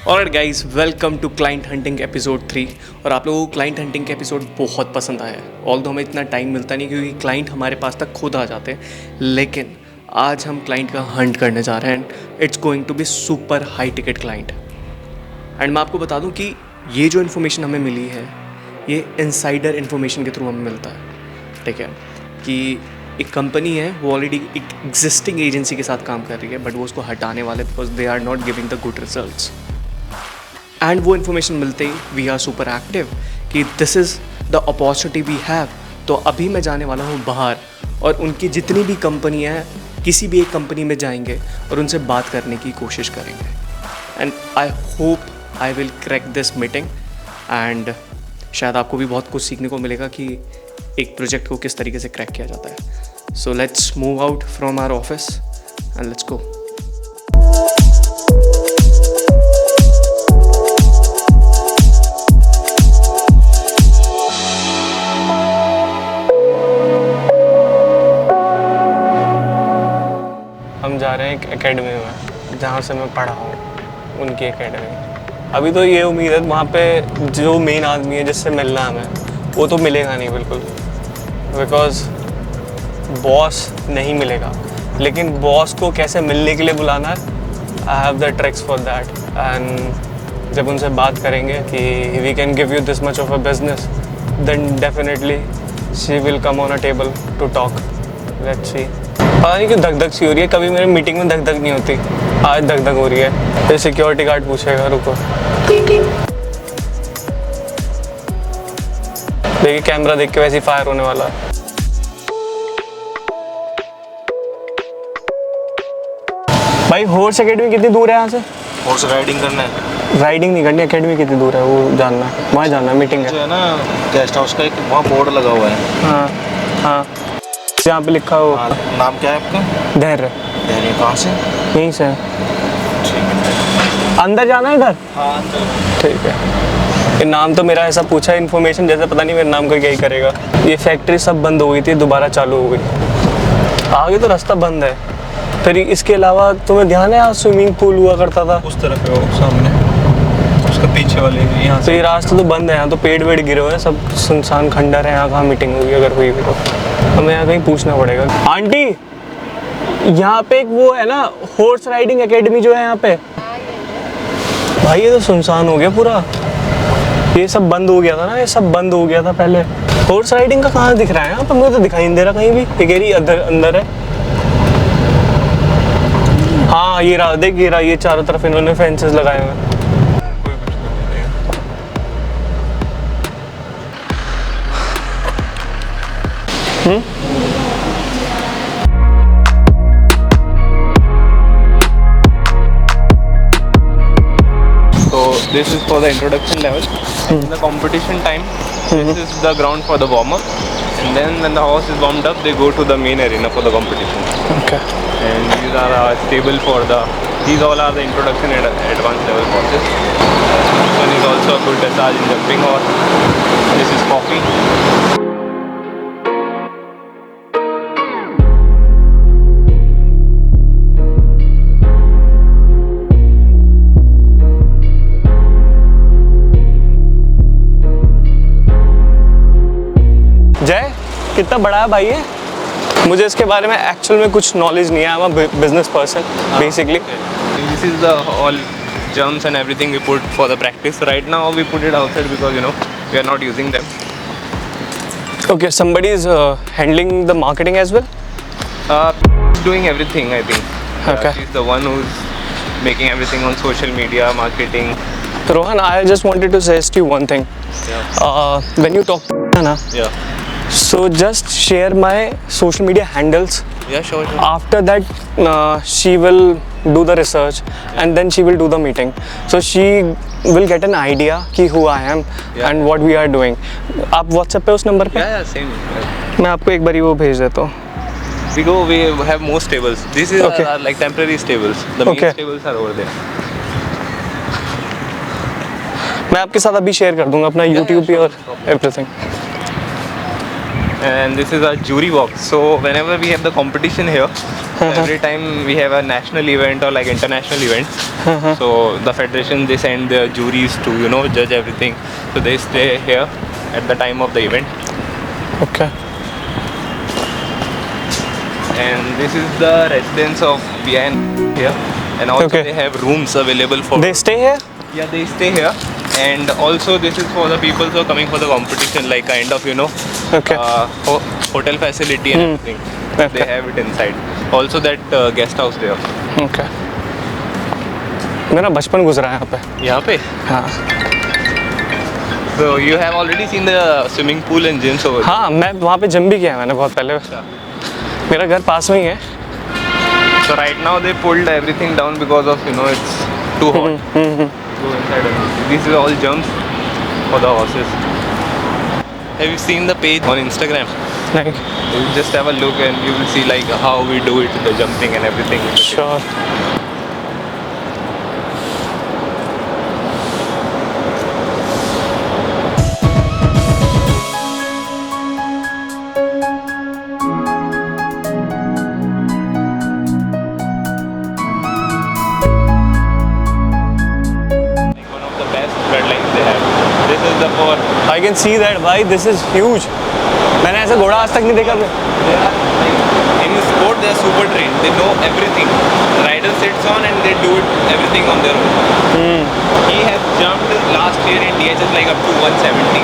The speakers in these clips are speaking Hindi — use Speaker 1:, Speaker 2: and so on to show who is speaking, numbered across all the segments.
Speaker 1: Alright guys, welcome to client hunting episode 3। और आप लोगों को क्लाइंट हंटिंग का एपिसोड बहुत पसंद आया है। ऑल्दो हमें इतना टाइम मिलता नहीं क्योंकि क्लाइंट हमारे पास तक खुद आ जाते हैं, लेकिन आज हम क्लाइंट का हंट करने जा रहे हैं। It's going to be super high ticket client. And मैं आपको बता दूं कि ये जो इन्फॉर्मेशन हमें मिली है, ये इनसाइडर इन्फॉर्मेशन के थ्रू हमें मिलता है। ठीक है कि एक कंपनी है, वो ऑलरेडी एक एग्जिस्टिंग एजेंसी के साथ काम कर रही है, बट वो उसको हटाने वाले because they are not giving the good results. And वो इन्फॉर्मेशन मिलते ही वी आर सुपर एक्टिव कि this is the opportunity we have. तो अभी मैं जाने वाला हूँ बाहर और उनकी जितनी भी कंपनियाँ हैं, किसी भी एक कंपनी में जाएंगे और उनसे बात करने की कोशिश करेंगे। And I hope I will crack this meeting. And शायद आपको भी बहुत कुछ सीखने को मिलेगा कि एक प्रोजेक्ट को किस तरीके से क्रैक किया जाता है। So let's move out from our office and let's go. हम जा रहे हैं एक एकेडमी में जहाँ से मैं पढ़ा हूँ, उनकी एकेडमी। अभी तो ये उम्मीद है वहाँ पे जो मेन आदमी है जिससे मिलना है हमें, वो तो मिलेगा नहीं बिल्कुल, बिकॉज बॉस नहीं मिलेगा। लेकिन बॉस को कैसे मिलने के लिए बुलाना है, I have the tricks for that. And जब उनसे बात करेंगे कि we can give you this much of a business, then definitely she will come on a table to talk. Let's see. पता नहीं क्यों धक धक सी हो रही है, कभी मेरे मीटिंग में धक धक नहीं होती, आज धक धक हो रही है। फिर सिक्योरिटी गार्ड पूछेगा, रुको। देखिए कैमरा देख के वैसे ही फायर होने वाला है। भाई हॉर्स एकेडमी कितनी दूर है यहाँ से?
Speaker 2: हॉर्स राइडिंग करना है?
Speaker 1: राइडिंग नहीं करनी, एकेडमी कितनी दूर है वो जानना है। वहाँ जानना है, मीटिंग
Speaker 2: जो
Speaker 1: है
Speaker 2: है ना गेस्ट हाउस का एक वहाँ बोर्ड लगा हुआ है।
Speaker 1: हाँ हाँ, यहाँ पे लिखा हो।
Speaker 2: हाँ, नाम क्या है आपका?
Speaker 1: धैर्य।
Speaker 2: धैर्य कहाँ से?
Speaker 1: यहीं से।
Speaker 2: ठीक है,
Speaker 1: अंदर जाना है इधर?
Speaker 2: हाँ अंदर।
Speaker 1: ठीक है। ये नाम तो मेरा ऐसा पूछा इन्फॉर्मेशन जैसे पता नहीं मेरे नाम का क्या ही करेगा। ये फैक्ट्री सब बंद हो गई थी, दोबारा चालू हो गई। आगे तो रास्ता बंद है। फिर इसके अलावा तुम्हें ध्यान है, आज स्विमिंग पूल हुआ करता था
Speaker 2: उस तरफ है वो सामने, उसका पीछे वाले यहाँ
Speaker 1: तो ये रास्ता तो बंद है। यहाँ तो पेड़ वेड़ गिरे हुए हैं, सब सुनसान खंडर है। यहाँ कहाँ मीटिंग होगी अगर हुई भी तो हमें यहाँ कहीं पूछना पड़ेगा। आंटी, यहाँ पे एक वो है ना हॉर्स राइडिंग एकेडमी जो है यहाँ पे। भाई ये तो सुनसान हो गया पूरा, ये सब बंद हो गया था ना, ये सब बंद हो गया था पहले। हॉर्स राइडिंग का कहाँ दिख रहा है यहाँ पर? मुझे तो दिखाई नहीं दे रहा कहीं भी। ये कह रही अंदर है। हाँ ये रहा, देख ये रहा, ये चारों तरफ इन्होंने फेंसेस लगाए हुए हैं।
Speaker 3: So this is for the introduction level. In the competition time, this is the ground for the warm up, and then when the horse is warmed up, they go to the main arena for the competition.
Speaker 1: Okay.
Speaker 3: And these are stable for the. These all are the introduction and advanced level horses. This one is also a good dressage in jumping horse. This is Coffee.
Speaker 1: जय, कितना बड़ा है भाई ये? मुझे इसके बारे में एक्चुअल में कुछ नॉलेज नहीं है। I am a business person basically.
Speaker 3: This is the all jumps and everything we put for the practice. Right now we put it outside because we are not using them.
Speaker 1: Okay, somebody is handling the marketing as well.
Speaker 3: Doing everything, I think.
Speaker 1: Okay.
Speaker 3: She's the one who's making everything on social media, marketing.
Speaker 1: Rohan, I just wanted to suggest you one thing.
Speaker 3: Yeah.
Speaker 1: When you talk to Anna,
Speaker 3: Yeah.
Speaker 1: so just share my social media handles.
Speaker 3: Yeah, sure.
Speaker 1: After that, she will do the research and then she will do the meeting. So she will get an idea कि who I am and what we are doing. आप WhatsApp पे उस नंबर पे?
Speaker 3: Yeah, same.
Speaker 1: मैं आपको एक बारी वो भेज देता हूँ।
Speaker 3: We have more stables. This is
Speaker 1: Okay.
Speaker 3: are like temporary stables. The main
Speaker 1: Okay.
Speaker 3: stables are over there.
Speaker 1: मैं आपके साथ अभी शेयर कर दूंगा अपना YouTube पे और everything.
Speaker 3: And this is our jury box. So whenever we have the competition here, Every time we have a national event or like international events, so the federation they send their juries to judge everything. So they stay here at the time of the event.
Speaker 1: Okay.
Speaker 3: And this is the residence of BIN here, and also
Speaker 1: Okay.
Speaker 3: they have rooms available for.
Speaker 1: They stay here?
Speaker 3: Yeah, they stay here, and also this is for the people who are coming for the competition, like kind of
Speaker 1: Okay.
Speaker 3: hotel facility and everything.
Speaker 1: Okay.
Speaker 3: They have it inside. Also that guest house there.
Speaker 1: Okay. मेरा बचपन गुजरा है यहाँ पे.
Speaker 3: यहाँ पे.
Speaker 1: हाँ.
Speaker 3: So you have already seen the swimming pool and gyms over there.
Speaker 1: हाँ, मैं वहाँ पे जिम भी किया है मैंने बहुत पहले. मेरा घर पास में ही है.
Speaker 3: So right now they pulled everything down because of it's too hot. Go inside. This is all jumps for the horses. Have you seen the page on Instagram?
Speaker 1: नहीं.
Speaker 3: You just have a look and you will see like how we do it, the jumping and everything.
Speaker 1: Sure.
Speaker 3: One of the best bloodlines they have. This is the for.
Speaker 1: I can see that. Why this is huge. मैंने ऐसा घोड़ा आज तक नहीं देखा.
Speaker 3: They are like, in sport they are super trained. They know everything. The rider sits on and they do it everything on their own. He has jumped last year in DHS like up to 170.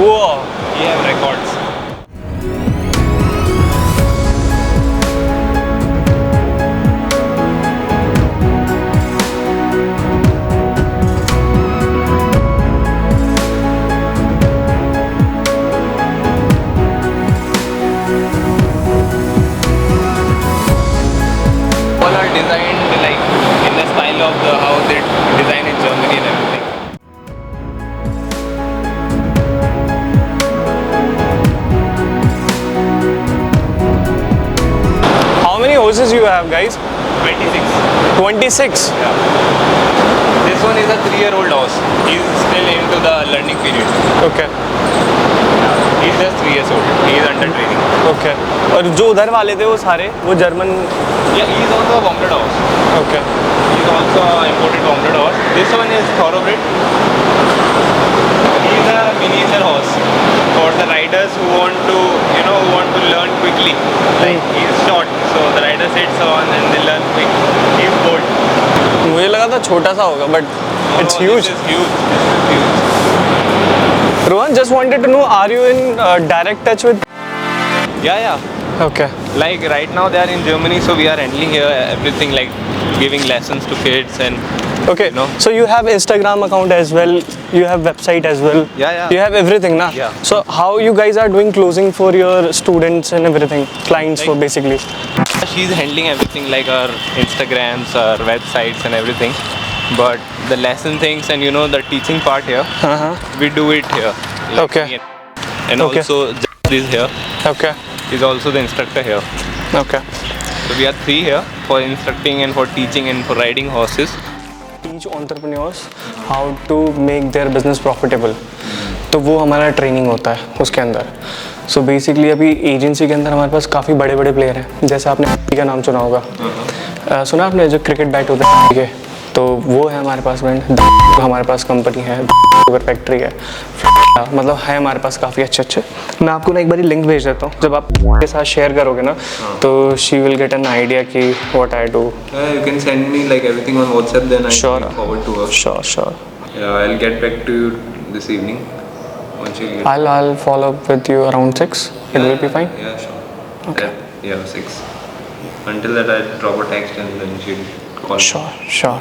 Speaker 1: Whoa.
Speaker 3: He have records. All are designed like in the style of the how they design in Germany and everything.
Speaker 1: How many horses you have, guys?
Speaker 3: 26.
Speaker 1: 26.
Speaker 3: Yeah. This one is a 3-year-old horse. He's still into the learning period.
Speaker 1: Okay.
Speaker 3: He's just 3 years old. He is under training.
Speaker 1: Okay. और जो उधर वाले थे वो सारे वो German.
Speaker 3: Yeah, he's also a Bombled horse.
Speaker 1: Okay.
Speaker 3: He's also an imported Bombled horse. This one is thoroughbred. He's a miniature horse for the riders who want to, learn quickly. Like he's short, so the rider sits on and they learn quick. He's bold.
Speaker 1: मुझे लगा था छोटा सा होगा, but it's huge.
Speaker 3: This is huge. This is huge.
Speaker 1: Rohan, just wanted to know, are you in direct touch with?
Speaker 3: Yeah.
Speaker 1: Okay.
Speaker 3: Like right now they are in Germany, so we are handling here everything like giving lessons to kids and.
Speaker 1: Okay.
Speaker 3: You know.
Speaker 1: So you have Instagram account as well. You have website as well.
Speaker 3: Yeah.
Speaker 1: You have everything, na?
Speaker 3: Yeah.
Speaker 1: So how you guys are doing closing for your students and everything, clients for basically?
Speaker 3: She's handling everything like our Instagrams, our websites and everything. But the lesson things and the teaching part here, we do it here. Like
Speaker 1: Okay.
Speaker 3: me and
Speaker 1: Okay.
Speaker 3: also Jad is here.
Speaker 1: Okay.
Speaker 3: He's also the instructor here.
Speaker 1: Okay.
Speaker 3: So we are 3 here for instructing and for teaching and for riding horses.
Speaker 1: Teach entrepreneurs how to make their business profitable. तो वो हमारा ट्रेनिंग होता है उसके अंदर. सो बेसिकली अभी एजेंसी के अंदर हमारे पास काफ़ी बड़े बड़े प्लेयर हैं. जैसे आपने का नाम सुना होगा. सुना आपने जो क्रिकेट बैट होते हैं के, तो वो है हमारे पास ब्रांड. हमारे पास कंपनी है, फैक्ट्री है, मतलब है हमारे पास काफ़ी अच्छे. मैं आपको ना एक बारी लिंक भेज देता हूँ. जब आप के साथ शेयर करोगे ना तो she will get an idea कि what I do.
Speaker 2: You can send me like everything on WhatsApp, then I
Speaker 1: Sure.
Speaker 2: can forward to her.
Speaker 1: Sure.
Speaker 2: Yeah, I'll get back to you this evening once you get.
Speaker 1: I'll follow up with you around 6. It will be fine.
Speaker 2: Yeah, sure.
Speaker 1: Okay.
Speaker 2: Yeah, 6. Until that, I drop a text and then she'll call me.
Speaker 1: Sure.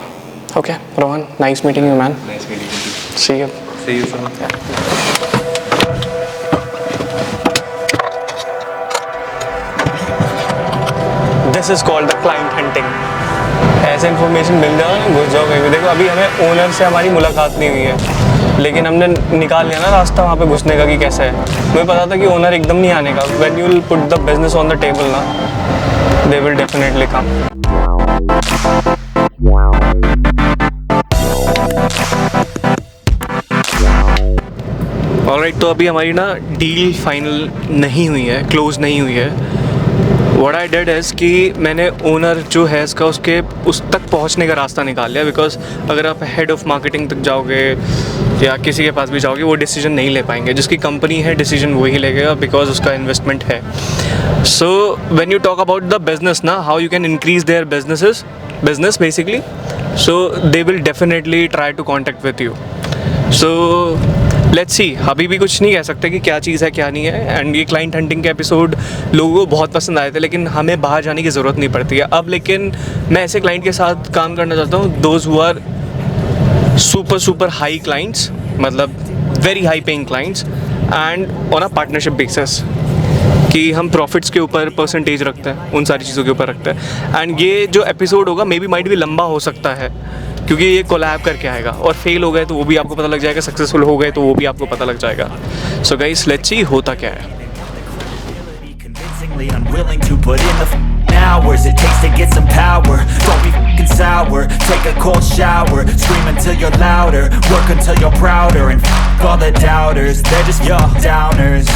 Speaker 1: Okay, Rohan, nice meeting you, man.
Speaker 2: Nice meeting you.
Speaker 1: See you.
Speaker 2: See you soon.
Speaker 1: This is called the client hunting. ऐसे इन्फॉर्मेशन मिल जाओ ना, घुस जाओ कहीं भी. देखो अभी हमें ओनर से हमारी मुलाकात नहीं हुई है, लेकिन हमने निकाल लिया ना रास्ता वहाँ पे घुसने का कि कैसे है. मुझे पता था कि ओनर एकदम नहीं आने का. When you will put the business on the table ना, they will definitely come. Alright, तो अभी हमारी ना डील फाइनल नहीं हुई है, क्लोज नहीं हुई है. व्हाट आई डिड इज़ कि मैंने ओनर जो है इसका उस तक पहुंचने का रास्ता निकाल लिया, बिकॉज अगर आप हेड ऑफ मार्केटिंग तक जाओगे या किसी के पास भी जाओगे वो डिसीजन नहीं ले पाएंगे, जिसकी कंपनी है डिसीजन वही लेगा बिकॉज उसका इन्वेस्टमेंट है. So when you talk about the business ना, how you can increase their business basically, so they will definitely try to contact with you. So let's see, अभी भी कुछ नहीं कह सकते कि क्या चीज़ है क्या नहीं है. एंड ये क्लाइंट हंटिंग के एपिसोड लोगों को बहुत पसंद आए थे, लेकिन हमें बाहर जाने की ज़रूरत नहीं पड़ती है अब. लेकिन मैं ऐसे क्लाइंट के साथ काम करना चाहता हूँ, those who are super high clients, मतलब very high paying clients, and on a partnership basis, कि हम प्रॉफिट्स के ऊपर परसेंटेज रखते हैं, उन सारी चीज़ों के ऊपर रखते हैं. एंड ये जो एपिसोड होगा मे बी माइट भी लंबा हो सकता है, क्योंकि ये कोलैब करके आएगा, और फेल हो गए तो वो भी आपको पता लग जाएगा, सक्सेसफुल हो गए तो वो भी आपको पता लग जाएगा. सो गाइस, लेट्स सी होता क्या है.
Speaker 4: Convincingly unwilling to put in the hours it takes to get some power. Don't be f***ing sour, take a cold shower, scream until you're louder, work until you're prouder, and f*** all the doubters, they're just downers.